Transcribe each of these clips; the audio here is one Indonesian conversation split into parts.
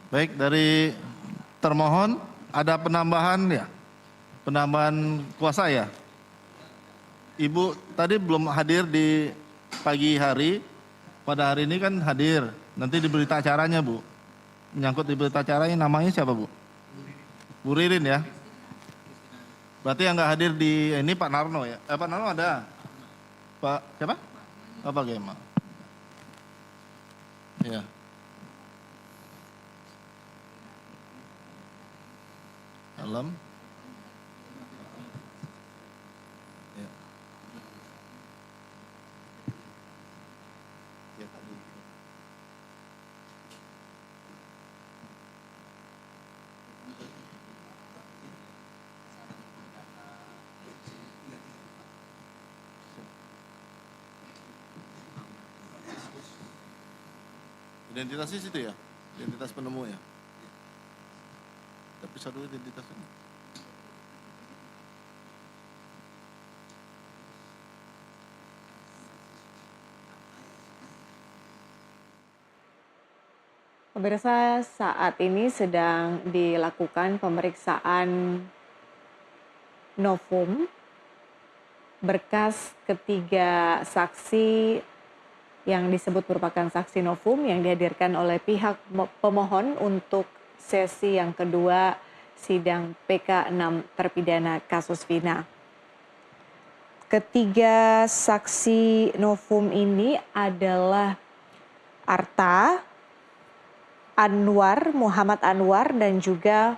Baik, dari termohon ada penambahan ya? Penambahan kuasa ya? Ibu tadi belum hadir di pagi hari, pada hari ini kan hadir. Nanti di berita acaranya Bu. Menyangkut di berita acaranya namanya siapa Bu? Bu Ririn ya? Berarti yang nggak hadir di ini Pak Narno ya? Pak Narno ada? Pak siapa? Pak Gema. Ya. Dalam. Ya. Ya, tadi. Identitasnya situ ya? Identitas penemu ya? Tapi satu identitasnya. Pemirsa, saat ini sedang dilakukan pemeriksaan novum berkas ketiga saksi yang disebut merupakan saksi novum yang dihadirkan oleh pihak pemohon untuk sesi yang kedua sidang PK 6 terpidana kasus Vina. Ketiga saksi novum ini adalah Arta, Anwar, Muhammad Anwar, dan juga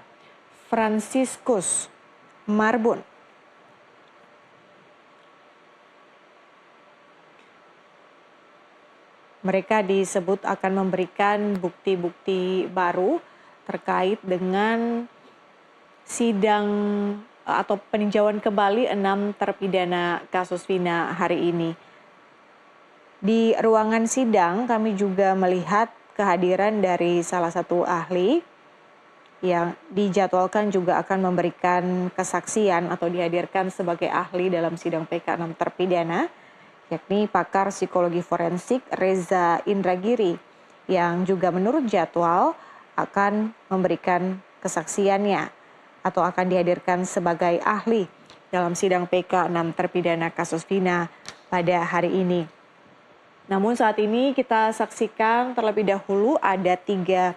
Franciscus Marbun. Mereka disebut akan memberikan bukti-bukti baru terkait dengan sidang atau peninjauan kembali 6 terpidana kasus Vina hari ini. Di ruangan sidang kami juga melihat kehadiran dari salah satu ahli yang dijadwalkan juga akan memberikan kesaksian atau dihadirkan sebagai ahli dalam sidang PK 6 terpidana, yakni pakar psikologi forensik Reza Indragiri, yang juga menurut jadwal akan memberikan kesaksiannya atau akan dihadirkan sebagai ahli dalam sidang PK 6 terpidana kasus Vina pada hari ini. Namun saat ini kita saksikan terlebih dahulu ada 3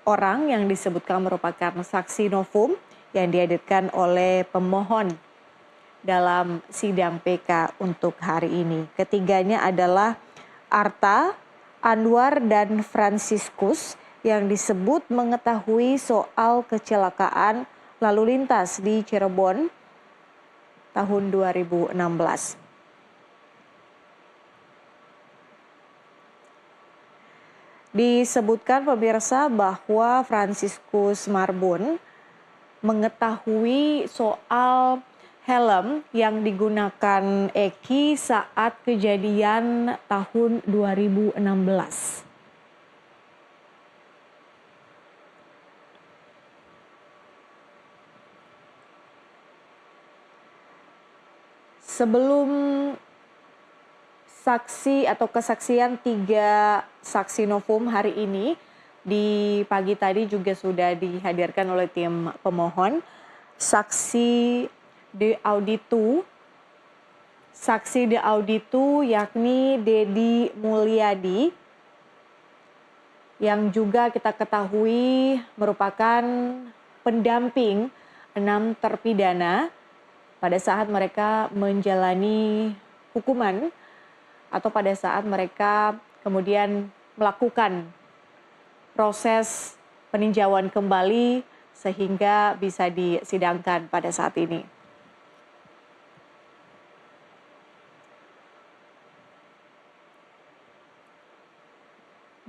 orang yang disebutkan merupakan saksi novum yang dihadirkan oleh pemohon dalam sidang PK untuk hari ini. Ketiganya adalah Arta, Anwar, dan Franciscus yang disebut mengetahui soal kecelakaan lalu lintas di Cirebon tahun 2016. Disebutkan pemirsa bahwa Franciscus Marbun mengetahui soal helm yang digunakan Eki saat kejadian tahun 2016. Sebelum saksi atau kesaksian 3 saksi novum hari ini, di pagi tadi juga sudah dihadirkan oleh tim pemohon saksi de auditu yakni Dedi Mulyadi, yang juga kita ketahui merupakan pendamping 6 terpidana pada saat mereka menjalani hukuman atau pada saat mereka kemudian melakukan proses peninjauan kembali sehingga bisa disidangkan pada saat ini.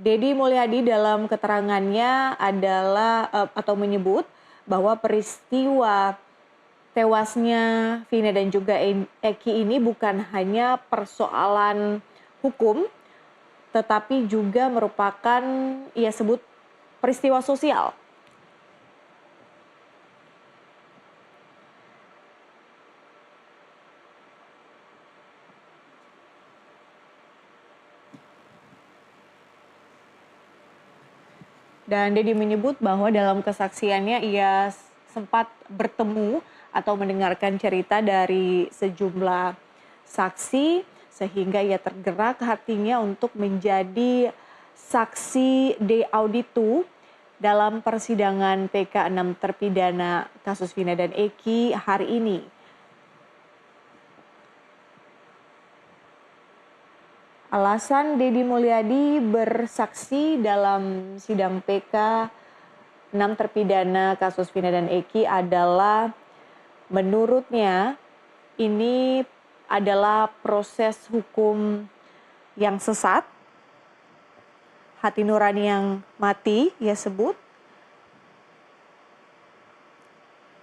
Dedi Mulyadi dalam keterangannya adalah atau menyebut bahwa peristiwa tewasnya Vina dan juga Eki ini bukan hanya persoalan hukum, tetapi juga merupakan ia sebut peristiwa sosial. Dan Dedi menyebut bahwa dalam kesaksiannya ia sempat bertemu atau mendengarkan cerita dari sejumlah saksi sehingga ia tergerak hatinya untuk menjadi saksi de auditu dalam persidangan PK 6 terpidana kasus Vina dan Eki hari ini. Alasan Dedi Mulyadi bersaksi dalam sidang PK 6 terpidana kasus Vina dan Eki adalah menurutnya ini adalah proses hukum yang sesat, hati nurani yang mati ia sebut,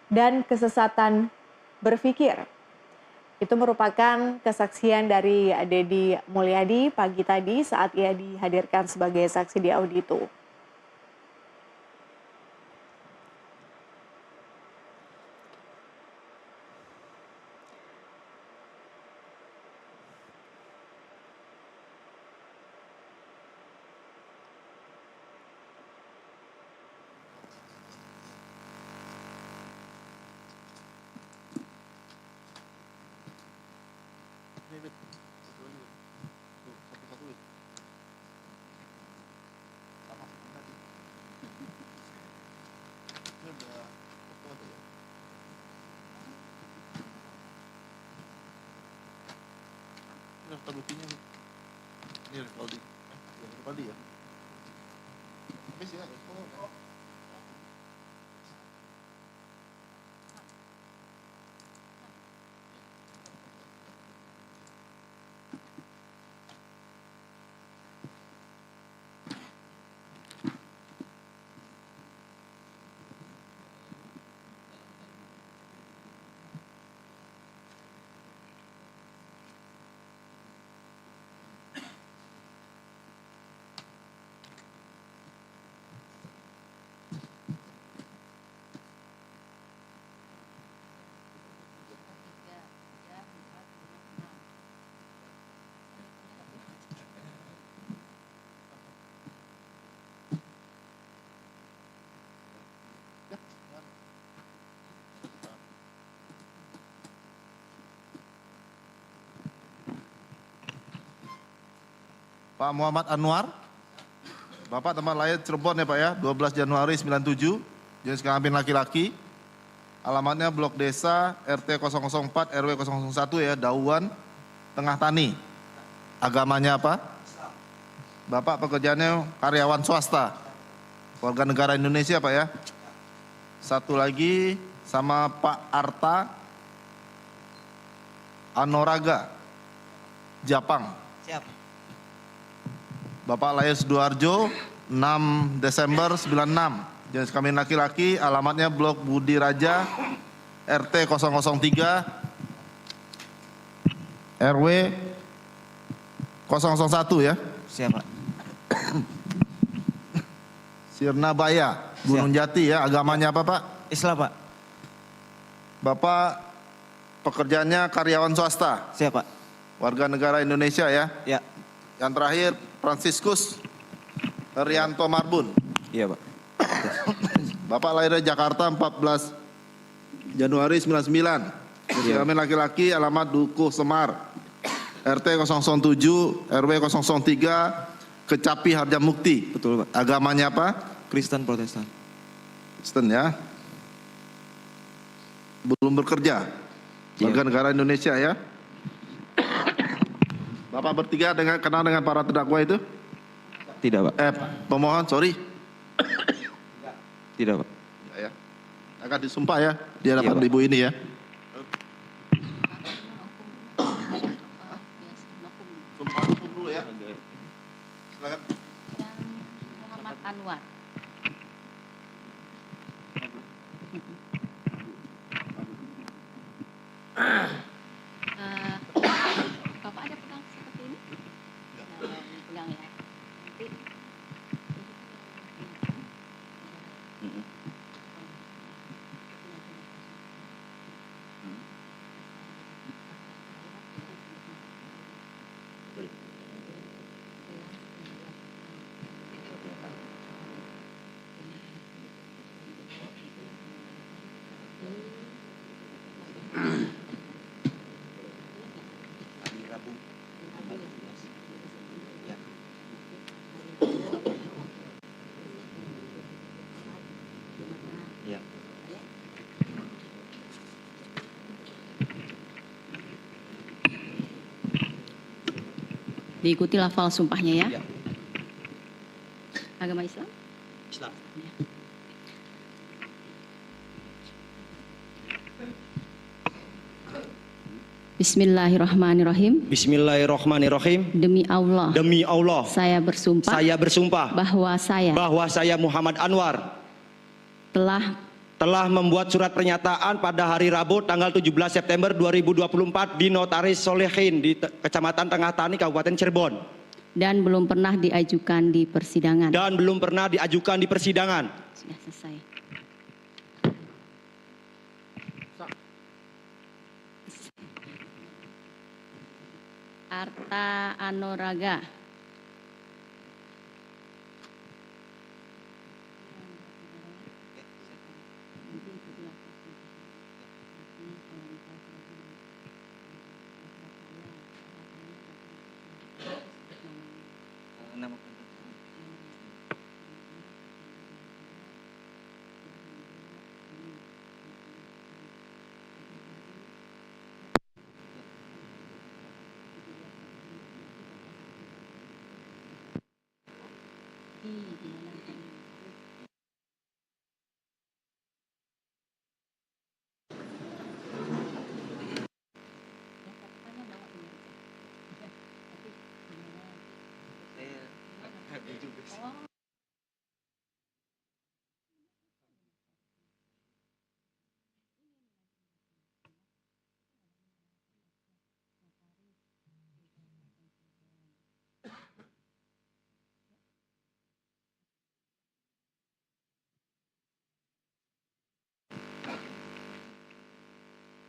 dan kesesatan berpikir. Itu merupakan kesaksian dari Dedi Mulyadi pagi tadi saat ia dihadirkan sebagai saksi di auditu. Ini Rivaldi ya. Habis ya. Pak Muhammad Anwar, Bapak teman lahir Cirebon ya Pak ya, 12 Januari 97, jenis kelamin laki-laki, alamatnya Blok Desa RT 004 RW 001 ya, Dauan, Tengah Tani. Agamanya apa? Bapak pekerjaannya karyawan swasta, warga negara Indonesia Pak ya. Satu lagi sama Pak Arta Anoraga, Japang. Siap. Bapak lahir Sidoarjo 6 Desember 96, jenis kelamin laki-laki, alamatnya Blok Budi Raja RT 003 RW 001 ya. Siap, Pak. Sirnabaya, Gunung Jati ya. Agamanya apa Pak? Islam, Pak. Bapak pekerjaannya karyawan swasta, Siap, Pak. warga negara Indonesia ya. Ya. Yang terakhir Franciscus Rianto Marbun. Iya, Pak. Bapak lahir di Jakarta 14 Januari 99. Kelamin laki-laki, alamat Dukuh Semar, RT 007 RW 003 Kecapi Harjamukti. Betul, Pak. Agamanya apa? Kristen Protestan. Kristen ya. Belum bekerja. Warga negara Indonesia ya. Bapak bertiga kenal dengan para terdakwa itu? Tidak, Pak. Pemohon, sorry. Tidak, Pak. Ya. Akan disumpah ya di hadapan Iya, Pak. ibu ini ya. Sumpah hukum dulu ya. Silakan. Muhammad Anwar. Bapak ada pegang seperti ini? Nah, pegang ya. Nanti Diikuti lafal sumpahnya ya. Ya. Agama Islam? Islam. Bismillahirrahmanirrahim. Bismillahirrahmanirrahim. Demi Allah, Demi Allah, saya bersumpah saya bersumpah bahwa saya Muhammad Anwar telah membuat surat pernyataan pada hari Rabu tanggal 17 September 2024 di Notaris Solehin di Kecamatan Tengah Tani, Kabupaten Cirebon. dan belum pernah diajukan di persidangan. Sudah selesai. Arta Anoraga.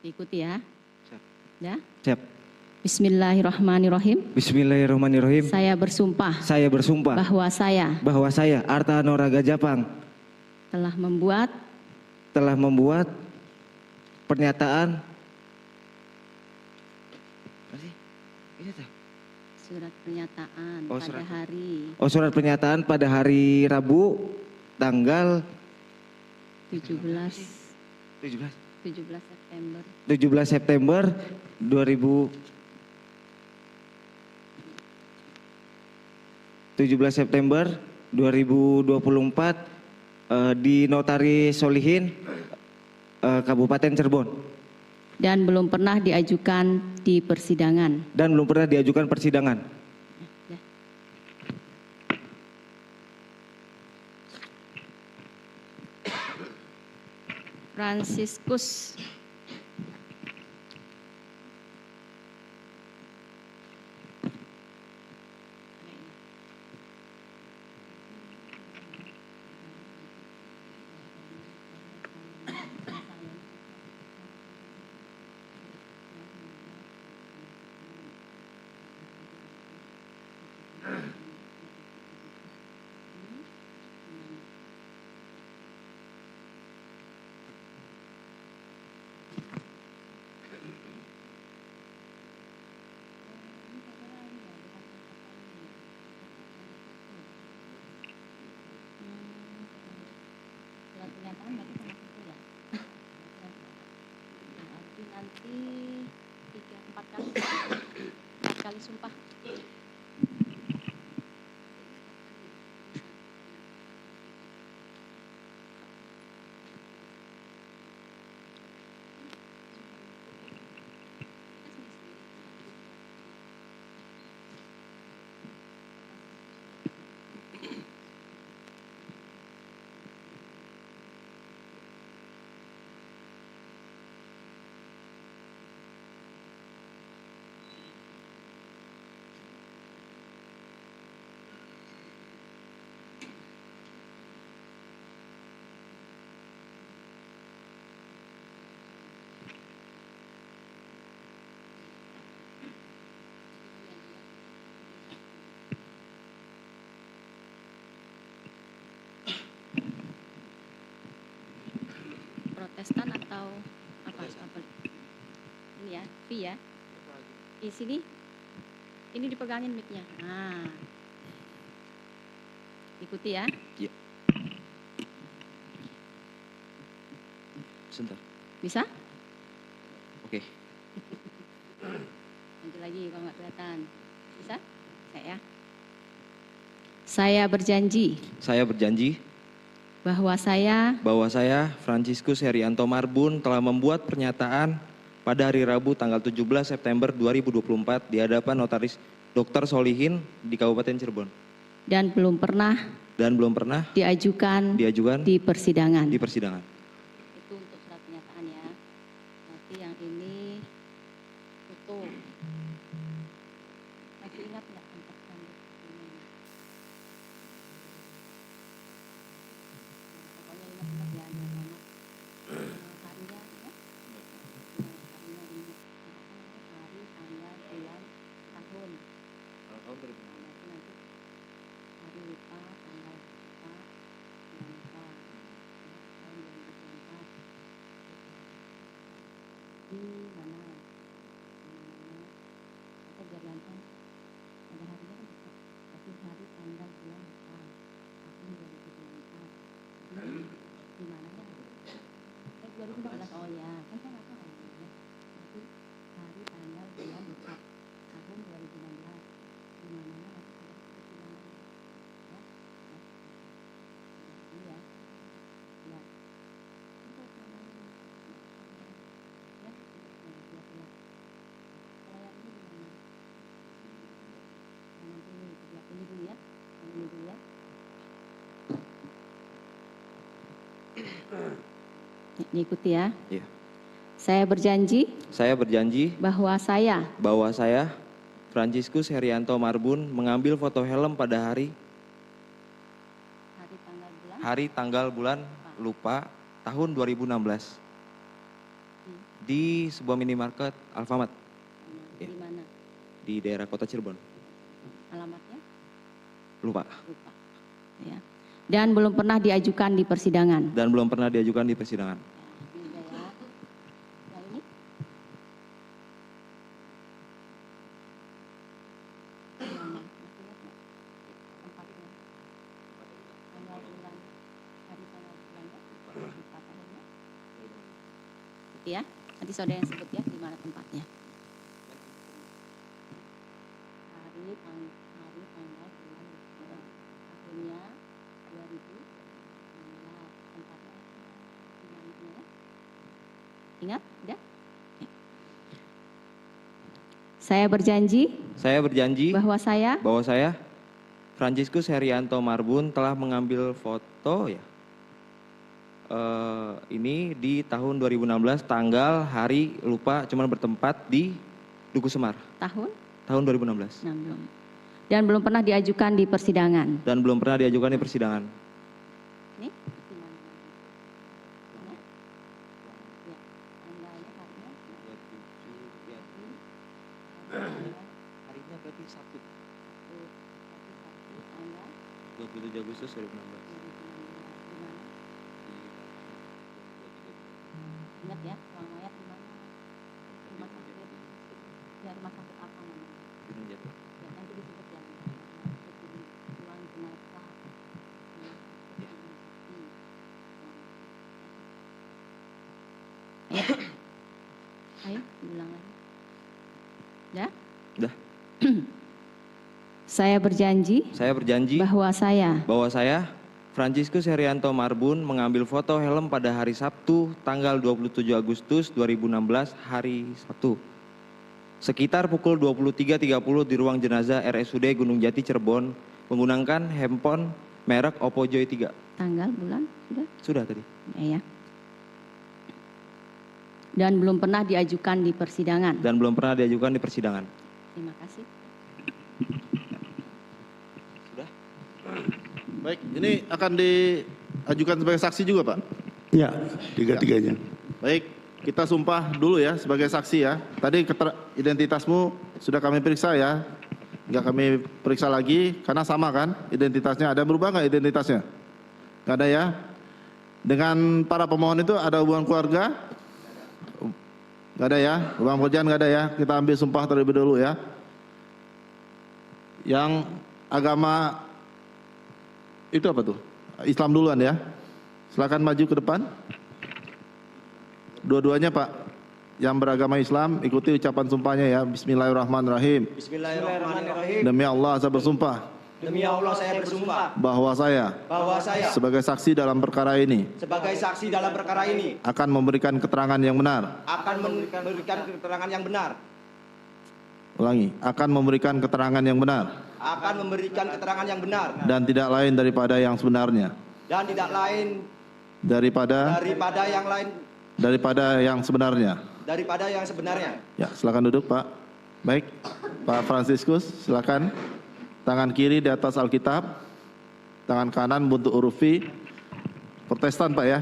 Ikuti ya. Siap. Ya. Siap. Bismillahirrahmanirrahim. Bismillahirrahmanirrahim. Saya bersumpah Saya bersumpah bahwa saya Arta Anoraga Japang telah membuat pernyataan surat pernyataan Oh, pada surat. hari surat pernyataan pada hari Rabu tanggal 17 17 September September 2024 di Notaris Solihin Kabupaten Cirebon dan belum pernah diajukan di persidangan. persidangan. Ya. Franciscus surat pernyataan berarti sama itu ya. Berarti nanti 4 kali sumpah. Protestan atau apa? Ini ya, V ya. Di sini, ini dipegangin mic-nya. Nah, ikuti ya. Iya. Sebentar. Bisa? Oke. Nanti lagi kalau nggak kelihatan. Bisa? Saya berjanji Saya berjanji bahwa saya Fransiskus Herianto Marbun telah membuat pernyataan pada hari Rabu tanggal 17 September 2024 di hadapan Notaris Dr. Solihin di Kabupaten Cirebon dan belum pernah diajukan di persidangan. di persidangan. Itu untuk surat pernyataan ya. Nanti yang ini foto. Masih ingat nggak tempat tanda ini? Pokoknya ingat-ingat ya, ada mana harinya ya? Harinya ini. Hari, tanggal, bulan, tahun. Nanti hari lupa, tanggal lupa, bulan lupa, tahun 2024. Di mana? Atau biar gampang, ada harinya kan bisa. Tapi hari, tanggal, bulan lupa, tahun 2024. Di mananya? 2014, oh ya, kan saya nggak tahu. Ya. Nanti hari, tanggal, bulan lupa, tahun 2016. Di mananya nanti ada disebut di mananya. Ya, ya. Ini ya. Ya. Itu namanya. Ya, ya. Kalau yang ini gimana? Yang nanti ini sebelah ini dulu ya. Yang ini dulu ya. Diikuti ya. Iya. Saya berjanji Saya berjanji bahwa saya Fransiskus Herianto Marbun mengambil foto helm pada hari, tanggal, bulan hari tanggal bulan lupa tahun 2016 di sebuah minimarket Alfamart di Iya. mana? di daerah kota Cirebon. Alamatnya? Lupa. Lupa. Ya. Dan belum pernah diajukan di persidangan. Dan belum pernah diajukan di persidangan. Ini udah ya. Yang ini? Mana? Masih ingat nggak? Tempatnya. Tanggal bulan. Hari tanggal bulannya. Lupa tahunnya. Gitu ya. Nanti saudara yang sebut ya di mana tempatnya. Hari, tanggal, bulan, tahunnya 2016. Tempatnya di mana ya? Ingat? Udah? Oke. Saya berjanji bahwa saya Fransiskus Herianto Marbun telah mengambil foto ya. Ini di tahun 2016 tanggal hari lupa cuman bertempat di Duku Semar tahun tahun 2016 belum. Dan belum pernah diajukan di persidangan. dan belum pernah diajukan di persidangan. Ini di mana? Mana? Ya, tanggalnya harinya. Harinya berarti Sabtu Tanggal 27 Agustus 2016. di mana? Ingat ya, uang mayat di mana? Rumah sakit. Ya, rumah sakit apa namanya? Gunung Jati. Ya, nanti disebut ya. Tulang jenazah. Ayo, ulang lagi. Dah? Dah. Saya berjanji Bahwa bahwa saya Fransiskus Herianto Marbun mengambil foto helm pada hari Sabtu tanggal 27 Agustus 2016 hari Sabtu. Sekitar pukul 23.30 di ruang jenazah RSUD Gunung Jati Cirebon menggunakan handphone merek Oppo Joy 3. tanggal, bulan, sudah? Sudah tadi. Ya. Dan belum pernah diajukan di persidangan. Terima kasih. Sudah. Baik, ini akan diajukan sebagai saksi juga, Pak? Ya, tiga-tiganya. Baik, kita sumpah dulu ya sebagai saksi ya. Tadi identitasmu sudah kami periksa ya. Nggak kami periksa lagi karena sama kan identitasnya. Ada berubah nggak identitasnya? Nggak ada ya. Dengan para pemohon itu ada hubungan keluarga? Nggak ada ya. Hubungan pekerjaan nggak ada ya. Kita ambil sumpah terlebih dulu ya. Yang agama itu apa tuh? Islam duluan ya. Silakan maju ke depan. Dua-duanya Pak. yang beragama Islam ikuti ucapan sumpahnya ya. Bismillahirrahmanirrahim. Bismillahirrahmanirrahim. Demi Allah saya bersumpah Demi Allah saya bersumpah bahwa saya sebagai saksi dalam perkara ini sebagai saksi dalam perkara ini akan memberikan keterangan yang benar. akan memberikan keterangan yang benar. Ulangi, akan memberikan keterangan yang benar Akan memberikan keterangan yang benar dan tidak lain daripada yang sebenarnya. dan tidak lain Daripada yang sebenarnya. daripada yang sebenarnya. Ya, silakan duduk, Pak. Baik, Pak Fransiskus, silakan. Tangan kiri di atas Alkitab, tangan kanan bentuk huruf V. Protestan, Pak ya.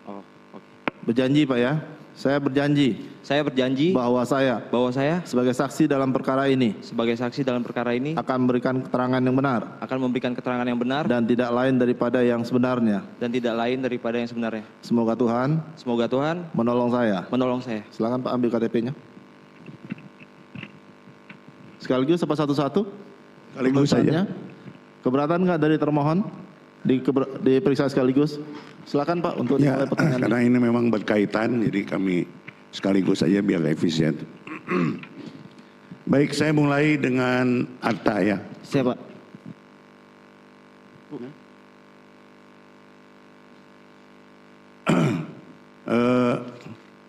Oh, oke. Berjanji, Pak ya. Saya berjanji Saya berjanji bahwa saya bahwa saya sebagai saksi dalam perkara ini sebagai saksi dalam perkara ini akan memberikan keterangan yang benar akan memberikan keterangan yang benar dan tidak lain daripada yang sebenarnya. sebenarnya. Semoga Tuhan menolong saya. Menolong saya. Silakan Pak ambil KTP-nya. Sekaligus apa satu-satu? Sekaligus saja. Keberatan nggak dari termohon diperiksa sekaligus? Silakan Pak untuk Ya, dimulai pertanyaan. karena ini memang berkaitan, jadi kami sekaligus saja biar efisien. Baik, saya mulai dengan akta ya. Siapa?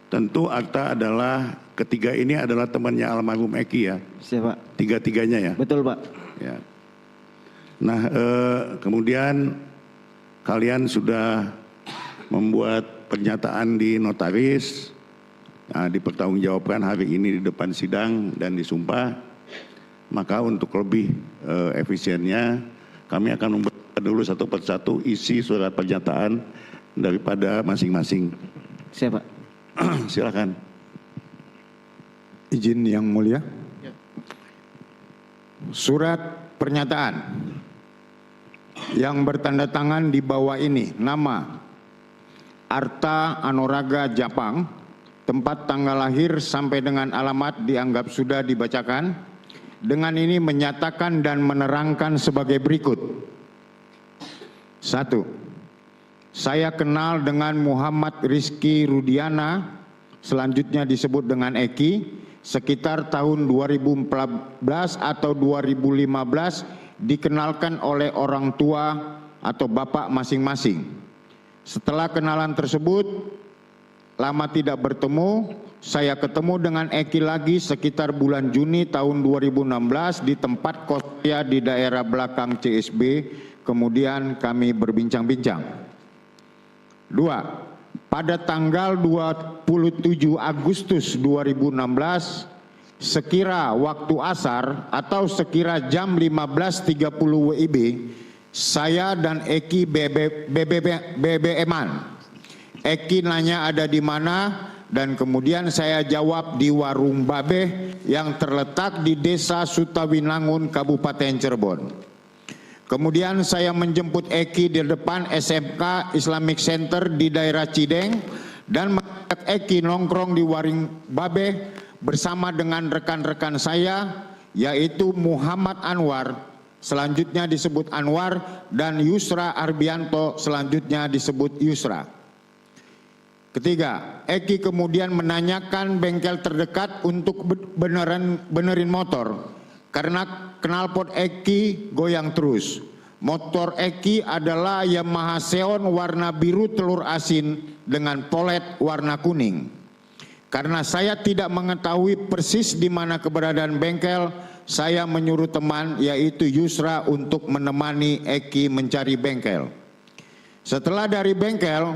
Tentu akta adalah ketiga ini adalah temannya almarhum Eki ya. Siapa? Tiga-tiganya ya. Betul, Pak. Ya. Nah, kemudian kalian sudah membuat pernyataan di notaris, nah, dipertanggungjawabkan hari ini di depan sidang dan disumpah. Maka untuk lebih efisiennya, kami akan membuat dulu satu persatu isi surat pernyataan daripada masing-masing. Siapa? Silakan. Izin yang mulia. Surat pernyataan yang bertanda tangan di bawah ini, nama Arta Anoraga Japang, tempat tanggal lahir sampai dengan alamat dianggap sudah dibacakan. Dengan ini menyatakan dan menerangkan sebagai berikut. 1. Saya kenal dengan Muhammad Rizky Rudiana, selanjutnya disebut dengan Eki, sekitar tahun 2014 atau 2015 dikenalkan oleh orang tua atau bapak masing-masing. Setelah kenalan tersebut, lama tidak bertemu, saya ketemu dengan Eki lagi sekitar bulan Juni tahun 2016 di tempat kos saya di daerah belakang CSB, kemudian kami berbincang-bincang. 2. Pada tanggal 27 Agustus 2016, sekira waktu asar atau sekira jam 15.30 WIB, saya dan Eki BBM-an. Eki nanya ada di mana, dan kemudian saya jawab di warung Babe yang terletak di Desa Sutawinangun, Kabupaten Cirebon. Kemudian saya menjemput Eki di depan SMK Islamic Center di daerah Cideng dan mengajak Eki nongkrong di warung Babe bersama dengan rekan-rekan saya, yaitu Muhammad Anwar, selanjutnya disebut Anwar, dan Yusra Arbianto, selanjutnya disebut Yusra. Ketiga, Eki kemudian menanyakan bengkel terdekat untuk benerin motor karena knalpot Eki goyang terus. Motor Eki adalah Yamaha Xeon warna biru telur asin dengan polet warna kuning. Karena saya tidak mengetahui persis di mana keberadaan bengkel, saya menyuruh teman yaitu Yusra untuk menemani Eki mencari bengkel. Setelah dari bengkel,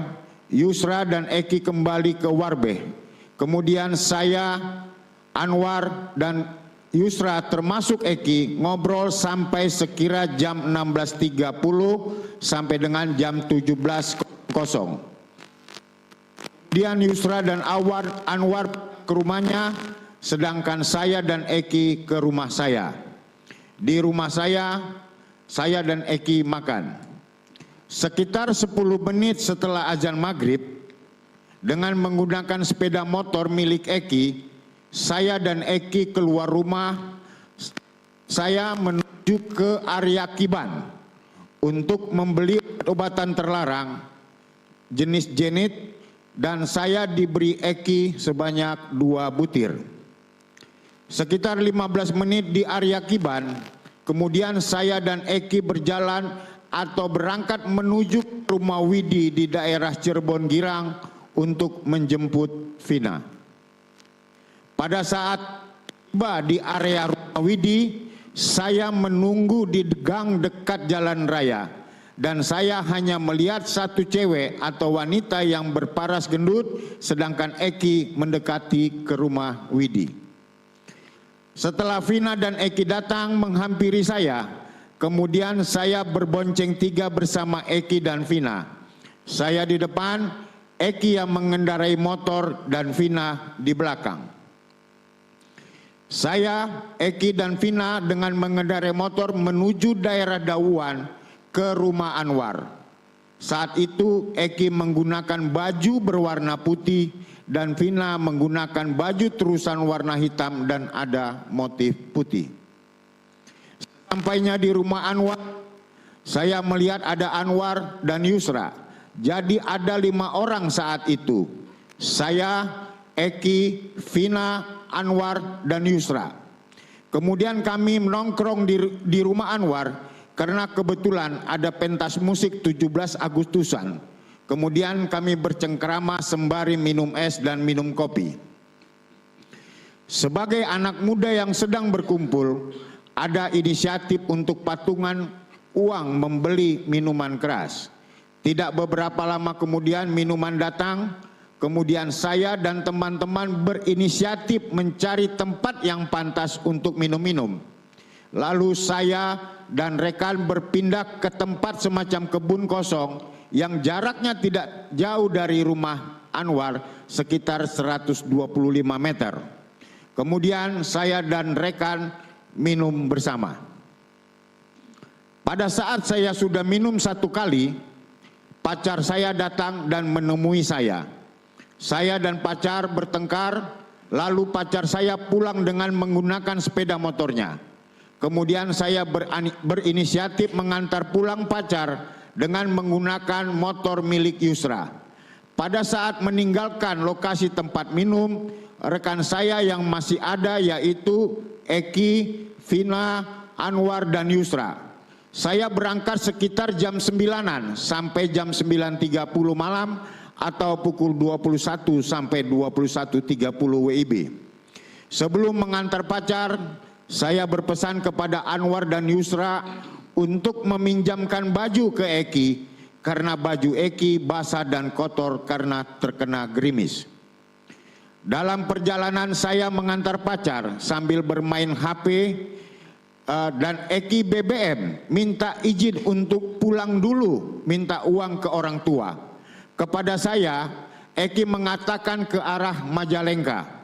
Yusra dan Eki kembali ke Warbe. Kemudian saya, Anwar, dan Yusra termasuk Eki ngobrol sampai sekira jam 16.30 sampai dengan jam 17.00. Kemudian Yusra dan Anwar ke rumahnya, sedangkan saya dan Eki ke rumah saya. Di rumah saya dan Eki makan. Sekitar 10 menit setelah azan maghrib, dengan menggunakan sepeda motor milik Eki, saya dan Eki keluar rumah. Saya menuju ke area Kiban untuk membeli obatan terlarang jenis Genit dan saya diberi Eki sebanyak 2 butir. Sekitar 15 menit di area Kiban, kemudian saya dan Eki berjalan atau berangkat menuju rumah Widi di daerah Cirebon Girang untuk menjemput Vina. Pada saat tiba di area rumah Widi, saya menunggu di gang dekat jalan raya dan saya hanya melihat satu cewek atau wanita yang berparas gendut sedangkan Eki mendekati ke rumah Widi. Setelah Vina dan Eki datang menghampiri saya, kemudian saya berbonceng 3 bersama Eki dan Vina. Saya di depan, Eki yang mengendarai motor dan Vina di belakang. Saya, Eki dan Vina dengan mengendarai motor menuju daerah Dauan ke rumah Anwar. Saat itu Eki menggunakan baju berwarna putih dan Vina menggunakan baju terusan warna hitam dan ada motif putih. Sampainya di rumah Anwar, saya melihat ada Anwar dan Yusra. Jadi ada 5 orang saat itu. Saya, Eki, Vina, Anwar, dan Yusra. Kemudian kami menongkrong di rumah Anwar karena kebetulan ada pentas musik 17 Agustusan. Kemudian kami bercengkerama sembari minum es dan minum kopi. Sebagai anak muda yang sedang berkumpul, ada inisiatif untuk patungan uang membeli minuman keras. Tidak beberapa lama kemudian minuman datang, kemudian saya dan teman-teman berinisiatif mencari tempat yang pantas untuk minum-minum. Lalu saya dan rekan berpindah ke tempat semacam kebun kosong yang jaraknya tidak jauh dari rumah Anwar, sekitar 125 meter. Kemudian saya dan rekan minum bersama. Pada saat saya sudah minum 1 kali, pacar saya datang dan menemui saya. Saya dan pacar bertengkar, lalu pacar saya pulang dengan menggunakan sepeda motornya. Kemudian saya berinisiatif mengantar pulang pacar dengan menggunakan motor milik Yusra. Pada saat meninggalkan lokasi tempat minum, rekan saya yang masih ada yaitu Eki, Vina, Anwar, dan Yusra. Saya berangkat sekitar jam 9-an sampai jam 9.30 malam atau pukul 21 sampai 21.30 WIB. Sebelum mengantar pacar, saya berpesan kepada Anwar dan Yusra untuk meminjamkan baju ke Eki karena baju Eki basah dan kotor karena terkena gerimis. Dalam perjalanan saya mengantar pacar sambil bermain HP dan Eki BBM minta izin untuk pulang dulu, minta uang ke orang tua. Kepada saya, Eki mengatakan ke arah Majalengka.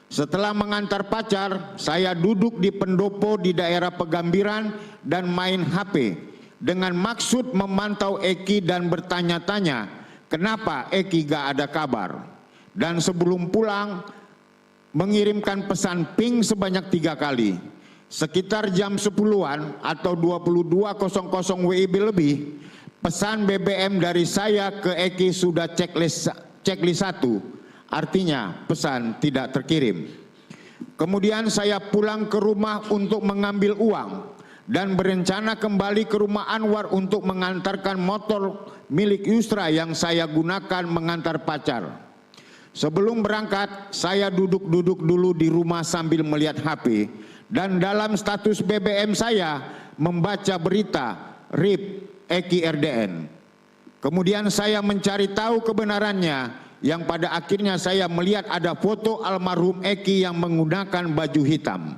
Setelah mengantar pacar, saya duduk di pendopo di daerah Pegambiran dan main HP dengan maksud memantau Eki dan bertanya-tanya kenapa Eki gak ada kabar. Dan sebelum pulang mengirimkan pesan ping sebanyak 3 kali. Sekitar jam 10-an atau 22.00 WIB lebih, pesan BBM dari saya ke Eki sudah checklist 1. Artinya pesan tidak terkirim. Kemudian saya pulang ke rumah untuk mengambil uang dan berencana kembali ke rumah Anwar untuk mengantarkan motor milik Yusra yang saya gunakan mengantar pacar. Sebelum berangkat, saya duduk-duduk dulu di rumah sambil melihat HP dan dalam status BBM saya membaca berita RIP Eki RDN. Kemudian saya mencari tahu kebenarannya, yang pada akhirnya saya melihat ada foto almarhum Eki yang menggunakan baju hitam.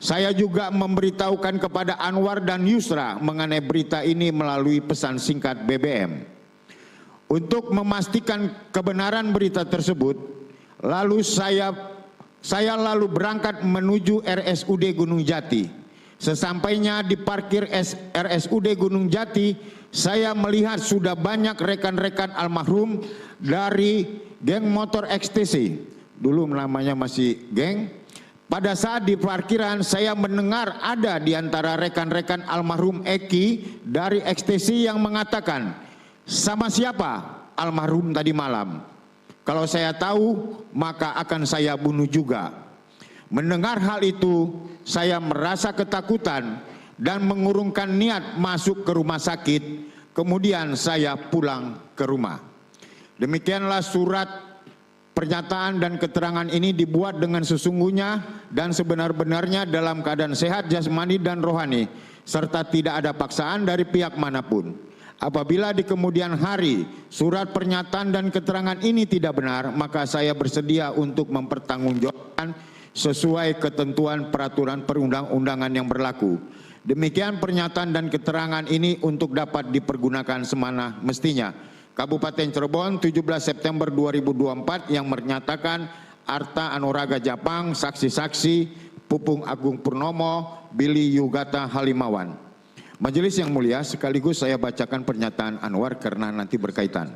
Saya juga memberitahukan kepada Anwar dan Yusra mengenai berita ini melalui pesan singkat BBM. Untuk memastikan kebenaran berita tersebut, lalu saya lalu berangkat menuju RSUD Gunung Jati. Sesampainya di parkir RSUD Gunung Jati, saya melihat sudah banyak rekan-rekan almarhum dari geng motor XTC. Dulu namanya masih geng. Pada saat di parkiran saya mendengar ada di antara rekan-rekan almarhum Eki dari XTC yang mengatakan, "Sama siapa almarhum tadi malam?" Kalau saya tahu, maka akan saya bunuh juga. Mendengar hal itu, saya merasa ketakutan dan mengurungkan niat masuk ke rumah sakit. Kemudian saya pulang ke rumah. Demikianlah surat pernyataan dan keterangan ini dibuat dengan sesungguhnya dan sebenar-benarnya dalam keadaan sehat jasmani dan rohani, serta tidak ada paksaan dari pihak manapun. Apabila di kemudian hari surat pernyataan dan keterangan ini tidak benar, maka saya bersedia untuk mempertanggungjawabkan sesuai ketentuan peraturan perundang-undangan yang berlaku. Demikian pernyataan dan keterangan ini untuk dapat dipergunakan semana mestinya. Kabupaten Cirebon 17 September 2024 yang menyatakan Arta Anuraga Japang, saksi-saksi Pupung Agung Purnomo, Billy Yugata Halimawan. Majelis yang mulia, sekaligus saya bacakan pernyataan Anwar karena nanti berkaitan.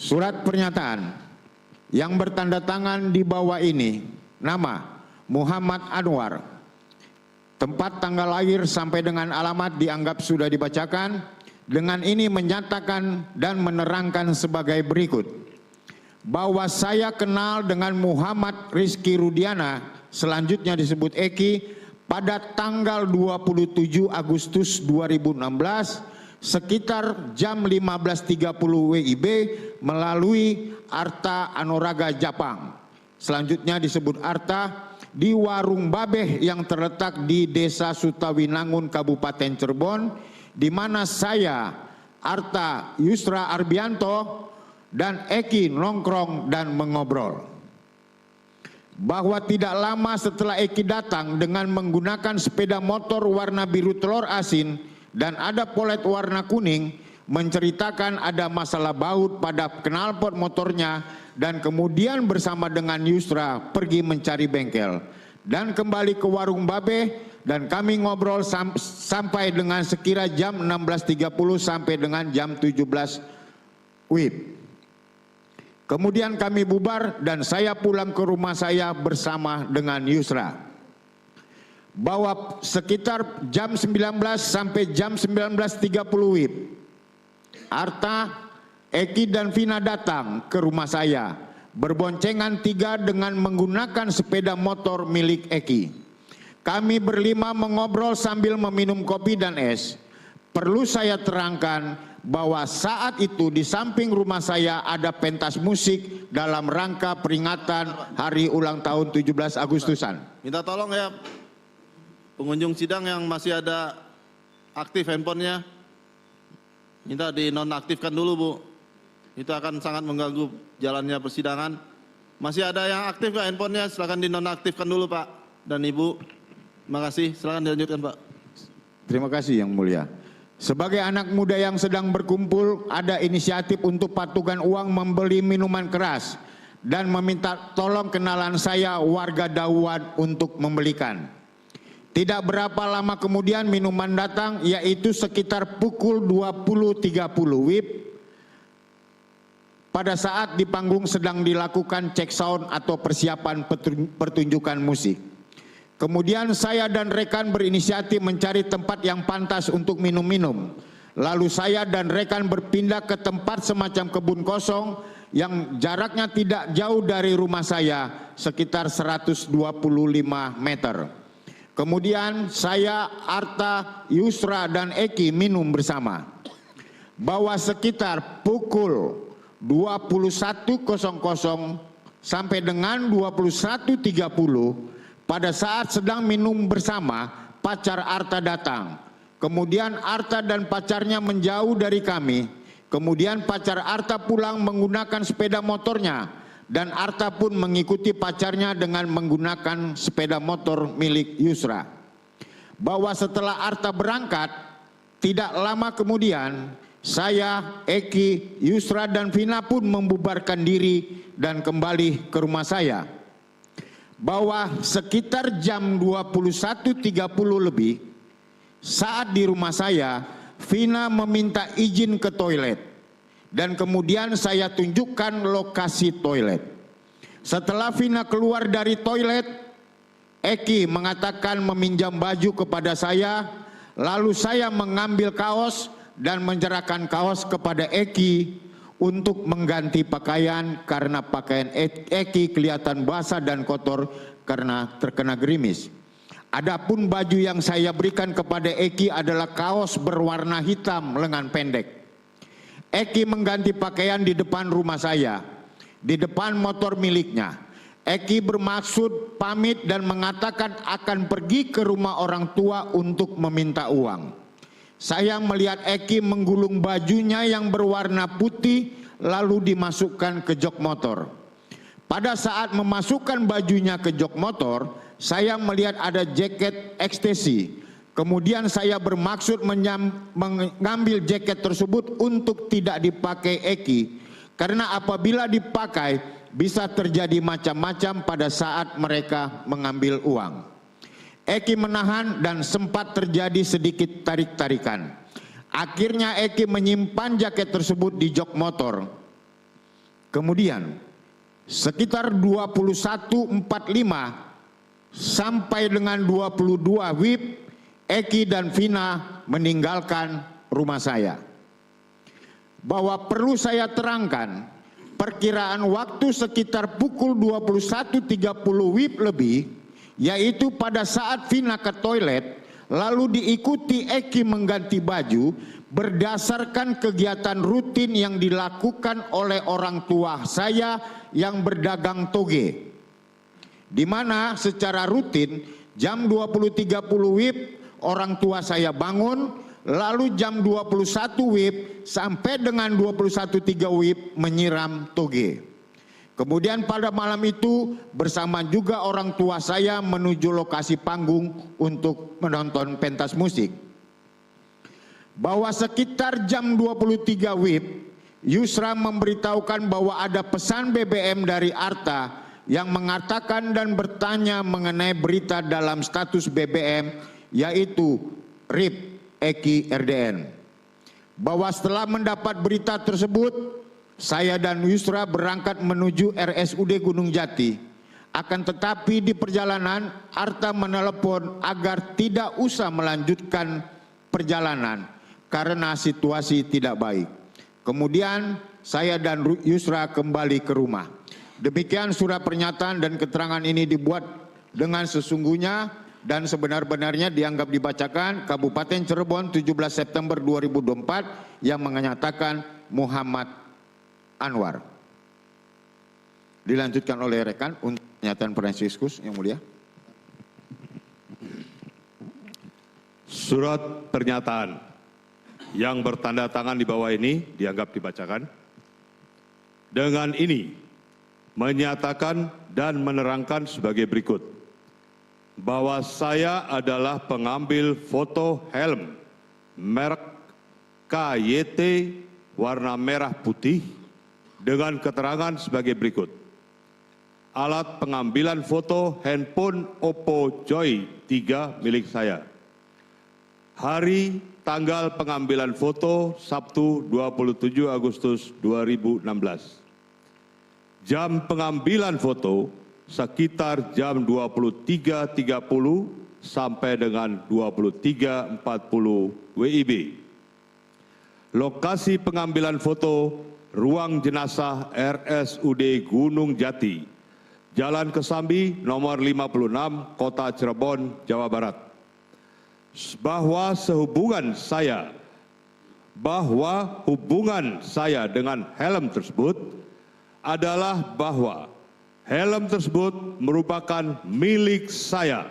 Surat pernyataan yang bertanda tangan di bawah ini, nama Muhammad Anwar, tempat tanggal lahir sampai dengan alamat dianggap sudah dibacakan. Dengan ini menyatakan dan menerangkan sebagai berikut. Bahwa saya kenal dengan Muhammad Rizky Rudiana, selanjutnya disebut Eki, pada tanggal 27 Agustus 2016 sekitar jam 15.30 WIB melalui Arta Anuraga Japang. Selanjutnya disebut Arta, di warung Babeh yang terletak di Desa Sutawinangun, Kabupaten Cirebon, di mana saya, Arta Yusra Arbianto, dan Eki nongkrong dan mengobrol. Bahwa tidak lama setelah Eki datang dengan menggunakan sepeda motor warna biru telur asin dan ada polet warna kuning, menceritakan ada masalah baut pada knalpot motornya, dan kemudian bersama dengan Yusra pergi mencari bengkel dan kembali ke warung Babe, dan kami ngobrol sampai dengan sekira jam 16.30 sampai dengan jam 17 WIB. Kemudian kami bubar dan saya pulang ke rumah saya bersama dengan Yusra. Bahwa sekitar jam 19 sampai jam 19.30 WIB, Arta, Eki dan Vina datang ke rumah saya berboncengan 3 dengan menggunakan sepeda motor milik Eki. Kami berlima mengobrol sambil meminum kopi dan es. Perlu saya terangkan bahwa saat itu di samping rumah saya ada pentas musik dalam rangka peringatan hari ulang tahun 17 Agustusan. Minta tolong ya pengunjung sidang yang masih ada aktif handphonenya, minta dinonaktifkan dulu Bu. Itu akan sangat mengganggu jalannya persidangan. Masih ada yang aktif nggak handphonenya? Silakan dinonaktifkan dulu Pak dan Ibu. Terima kasih, silakan dilanjutkan Pak. Terima kasih Yang Mulia. Sebagai anak muda yang sedang berkumpul, ada inisiatif untuk patungan uang membeli minuman keras dan meminta tolong kenalan saya warga Dawan untuk membelikan. Tidak berapa lama kemudian minuman datang, yaitu sekitar pukul 20.30 WIB. Pada saat di panggung sedang dilakukan cek sound atau persiapan pertunjukan musik. Kemudian saya dan rekan berinisiatif mencari tempat yang pantas untuk minum-minum. Lalu saya dan rekan berpindah ke tempat semacam kebun kosong yang jaraknya tidak jauh dari rumah saya, sekitar 125 meter. Kemudian saya, Arta, Yusra dan Eki minum bersama. Bahwa sekitar pukul 21.00 sampai dengan 21.30 pada saat sedang minum bersama, pacar Arta datang. Kemudian Arta dan pacarnya menjauh dari kami. Kemudian pacar Arta pulang menggunakan sepeda motornya. Dan Arta pun mengikuti pacarnya dengan menggunakan sepeda motor milik Yusra. Bahwa setelah Arta berangkat, tidak lama kemudian, saya, Eki, Yusra dan Vina pun membubarkan diri dan kembali ke rumah saya. Bahwa sekitar jam 21.30 lebih, saat di rumah saya, Vina meminta izin ke toilet. Dan kemudian saya tunjukkan lokasi toilet. Setelah Vina keluar dari toilet, Eki mengatakan meminjam baju kepada saya. Lalu saya mengambil kaos dan menyerahkan kaos kepada Eki untuk mengganti pakaian karena pakaian Eki kelihatan basah dan kotor karena terkena gerimis. Adapun baju yang saya berikan kepada Eki adalah kaos berwarna hitam lengan pendek. Eki mengganti pakaian di depan rumah saya, di depan motor miliknya. Eki bermaksud pamit dan mengatakan akan pergi ke rumah orang tua untuk meminta uang. Saya melihat Eki menggulung bajunya yang berwarna putih lalu dimasukkan ke jok motor. Pada saat memasukkan bajunya ke jok motor, saya melihat ada jaket ekstasi. Kemudian saya bermaksud mengambil jaket tersebut untuk tidak dipakai Eki. Karena apabila dipakai bisa terjadi macam-macam pada saat mereka mengambil uang. Eki menahan dan sempat terjadi sedikit tarik-tarikan. Akhirnya Eki menyimpan jaket tersebut di jok motor. Kemudian sekitar 21.45 sampai dengan 22 WIB, Eki dan Vina meninggalkan rumah saya. Bahwa perlu saya terangkan, perkiraan waktu sekitar pukul 21.30 WIB lebih, yaitu pada saat Vina ke toilet, lalu diikuti Eki mengganti baju, berdasarkan kegiatan rutin yang dilakukan oleh orang tua saya yang berdagang toge. Di mana secara rutin jam 20.30 WIB orang tua saya bangun, lalu jam 21 WIB sampai dengan 21.03 WIB menyiram toge. Kemudian pada malam itu bersama juga orang tua saya menuju lokasi panggung untuk menonton pentas musik. Bahwa sekitar jam 23 WIB, Yusra memberitahukan bahwa ada pesan BBM dari Arta yang mengatakan dan bertanya mengenai berita dalam status BBM, yaitu RIP Eki RDN. Bahwa setelah mendapat berita tersebut, saya dan Yusra berangkat menuju RSUD Gunung Jati. Akan tetapi di perjalanan Arta menelepon agar tidak usah melanjutkan perjalanan karena situasi tidak baik. Kemudian saya dan Yusra kembali ke rumah. Demikian surat pernyataan dan keterangan ini dibuat dengan sesungguhnya dan sebenar-benarnya dianggap dibacakan Kabupaten Cirebon 17 September 2024 yang menyatakan Muhammad Anwar. Dilanjutkan oleh rekan untuk pernyataan Fransiskus yang mulia. Surat pernyataan yang bertanda tangan di bawah ini dianggap dibacakan. Dengan ini menyatakan dan menerangkan sebagai berikut. Bahwa saya adalah pengambil foto helm merek KYT warna merah putih dengan keterangan sebagai berikut. Alat pengambilan foto handphone Oppo Joy 3 milik saya. Hari tanggal pengambilan foto Sabtu 27 Agustus 2016. Jam pengambilan foto sekitar jam 23.30 sampai dengan 23.40 WIB. Lokasi pengambilan foto ruang jenazah RSUD Gunung Jati, Jalan Kesambi nomor 56, Kota Cirebon, Jawa Barat. Bahwa hubungan saya dengan helm tersebut adalah bahwa helm tersebut merupakan milik saya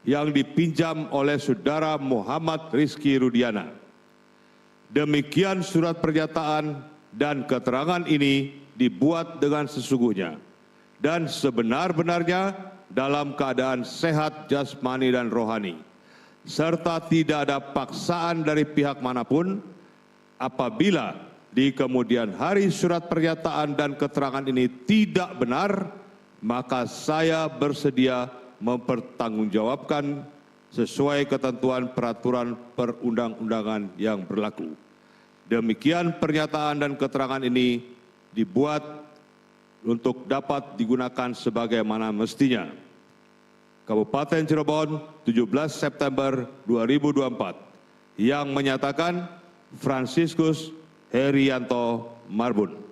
yang dipinjam oleh saudara Muhammad Rizky Rudiana. Demikian surat pernyataan dan keterangan ini dibuat dengan sesungguhnya dan sebenar-benarnya dalam keadaan sehat jasmani dan rohani, serta tidak ada paksaan dari pihak manapun. Apabila di kemudian hari surat pernyataan dan keterangan ini tidak benar, maka saya bersedia mempertanggungjawabkan sesuai ketentuan peraturan perundang-undangan yang berlaku. Demikian pernyataan dan keterangan ini dibuat untuk dapat digunakan sebagaimana mestinya. Kabupaten Cirebon, 17 September 2024, yang menyatakan Fransiskus Herianto Marbun.